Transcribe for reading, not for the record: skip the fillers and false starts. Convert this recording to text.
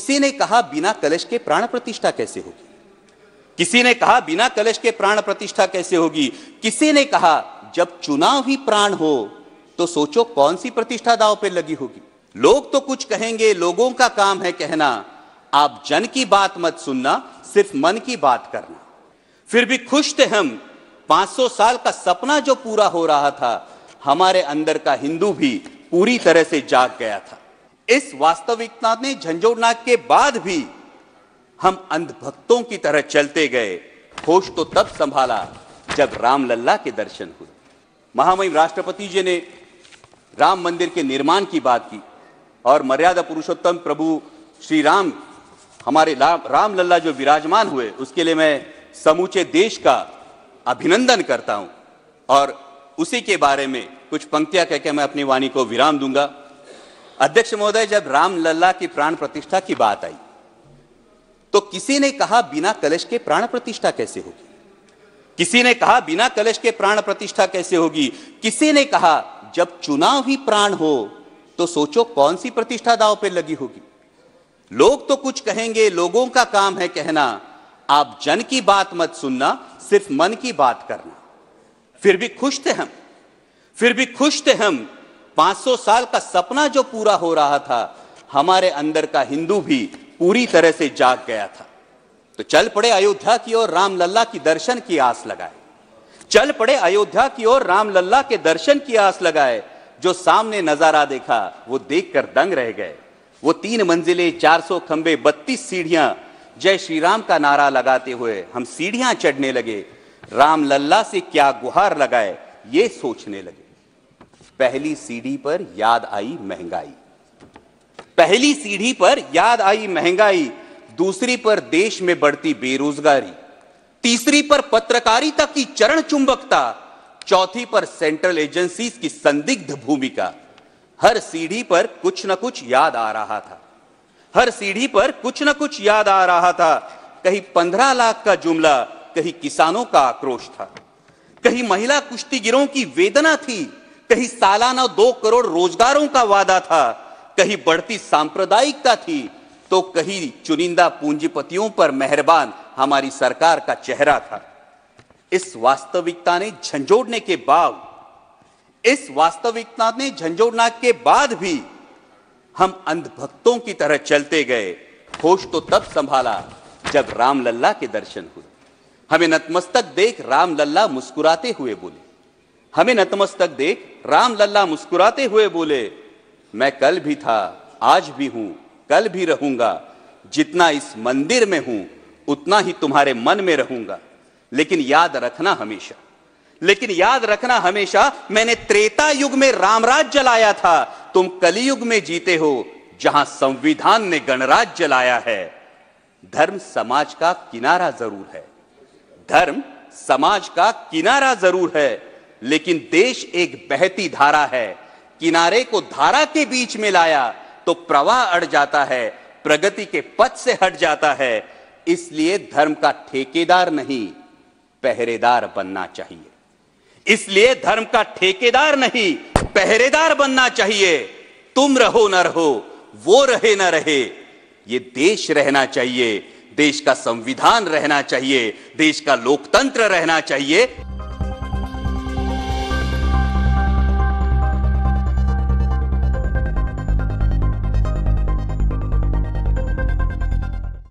किसी ने कहा बिना कलश के प्राण प्रतिष्ठा कैसे होगी। किसी ने कहा बिना कलश के प्राण प्रतिष्ठा कैसे होगी। किसी ने कहा जब चुनाव ही प्राण हो तो सोचो कौन सी प्रतिष्ठा दांव पे लगी होगी। लोग तो कुछ कहेंगे, लोगों का काम है कहना, आप जन की बात मत सुनना, सिर्फ मन की बात करना। फिर भी खुश थे हम, 500 साल का सपना जो पूरा हो रहा था, हमारे अंदर का हिंदू भी पूरी तरह से जाग गया था। इस वास्तविकता ने झंझोड़ना के बाद भी हम अंधभक्तों की तरह चलते गए। होश तो तब संभाला जब रामलल्ला के दर्शन हुए। महामहिम राष्ट्रपति जी ने राम मंदिर के निर्माण की बात की और मर्यादा पुरुषोत्तम प्रभु श्री राम, हमारे रामलल्ला जो विराजमान हुए, उसके लिए मैं समूचे देश का अभिनंदन करता हूं और उसी के बारे में कुछ पंक्तियां कहकर मैं अपनी वाणी को विराम दूंगा। अध्यक्ष महोदय, जब रामलल्ला की प्राण प्रतिष्ठा की बात आई तो किसी ने कहा बिना कलश के प्राण प्रतिष्ठा कैसे होगी। किसी ने कहा बिना कलश के प्राण प्रतिष्ठा कैसे होगी। किसी ने कहा जब चुनाव ही प्राण हो तो सोचो कौन सी प्रतिष्ठा दांव पे लगी होगी। लोग तो कुछ कहेंगे, लोगों का काम है कहना, आप जन की बात मत सुनना, सिर्फ मन की बात करना। फिर भी खुश थे हम, 500 साल का सपना जो पूरा हो रहा था, हमारे अंदर का हिंदू भी पूरी तरह से जाग गया था। तो चल पड़े अयोध्या की ओर, रामलल्ला की दर्शन की आस लगाए। चल पड़े अयोध्या की ओर, रामलल्ला के दर्शन की आस लगाए। जो सामने नजारा देखा वो देखकर दंग रह गए। वो 3 मंजिलें, 400 खंबे, 32 सीढ़ियां, जय श्री राम का नारा लगाते हुए हम सीढ़ियां चढ़ने लगे। रामलल्ला से क्या गुहार लगाए ये सोचने लगे। पहली सीढ़ी पर याद आई महंगाई, पहली सीढ़ी पर याद आई महंगाई, दूसरी पर देश में बढ़ती बेरोजगारी, तीसरी पर पत्रकारिता की चरण चुंबकता, चौथी पर सेंट्रल एजेंसीज की संदिग्ध भूमिका। हर सीढ़ी पर कुछ न कुछ याद आ रहा था, हर सीढ़ी पर कुछ न कुछ याद आ रहा था। कहीं 15 लाख का जुमला, कहीं किसानों का आक्रोश था, कहीं महिला कुश्तीगिरों की वेदना थी, कहीं सालाना 2 करोड़ रोजगारों का वादा था, कहीं बढ़ती सांप्रदायिकता थी, तो कहीं चुनिंदा पूंजीपतियों पर मेहरबान हमारी सरकार का चेहरा था। इस वास्तविकता ने झंझोड़ने के बाद भी हम अंधभक्तों की तरह चलते गए। होश तो तब संभाला जब रामलल्ला के दर्शन हुए। हमें नतमस्तक देख रामलल्ला मुस्कुराते हुए बोले, हमें नतमस्तक देख रामलल्ला मुस्कुराते हुए बोले, मैं कल भी था, आज भी हूं, कल भी रहूंगा। जितना इस मंदिर में हूं उतना ही तुम्हारे मन में रहूंगा। लेकिन याद रखना हमेशा मैंने त्रेता युग में रामराज जलाया था, तुम कलियुग में जीते हो जहां संविधान ने गणराज जलाया है। धर्म समाज का किनारा जरूर है, धर्म समाज का किनारा जरूर है, लेकिन देश एक बहती धारा है। किनारे को धारा के बीच में लाया तो प्रवाह अड़ जाता है, प्रगति के पथ से हट जाता है। इसलिए धर्म का ठेकेदार नहीं, पहरेदार बनना चाहिए। इसलिए धर्म का ठेकेदार नहीं, पहरेदार बनना चाहिए। तुम रहो न रहो, वो रहे न रहे, ये देश रहना चाहिए, देश का संविधान रहना चाहिए, देश का लोकतंत्र रहना चाहिए।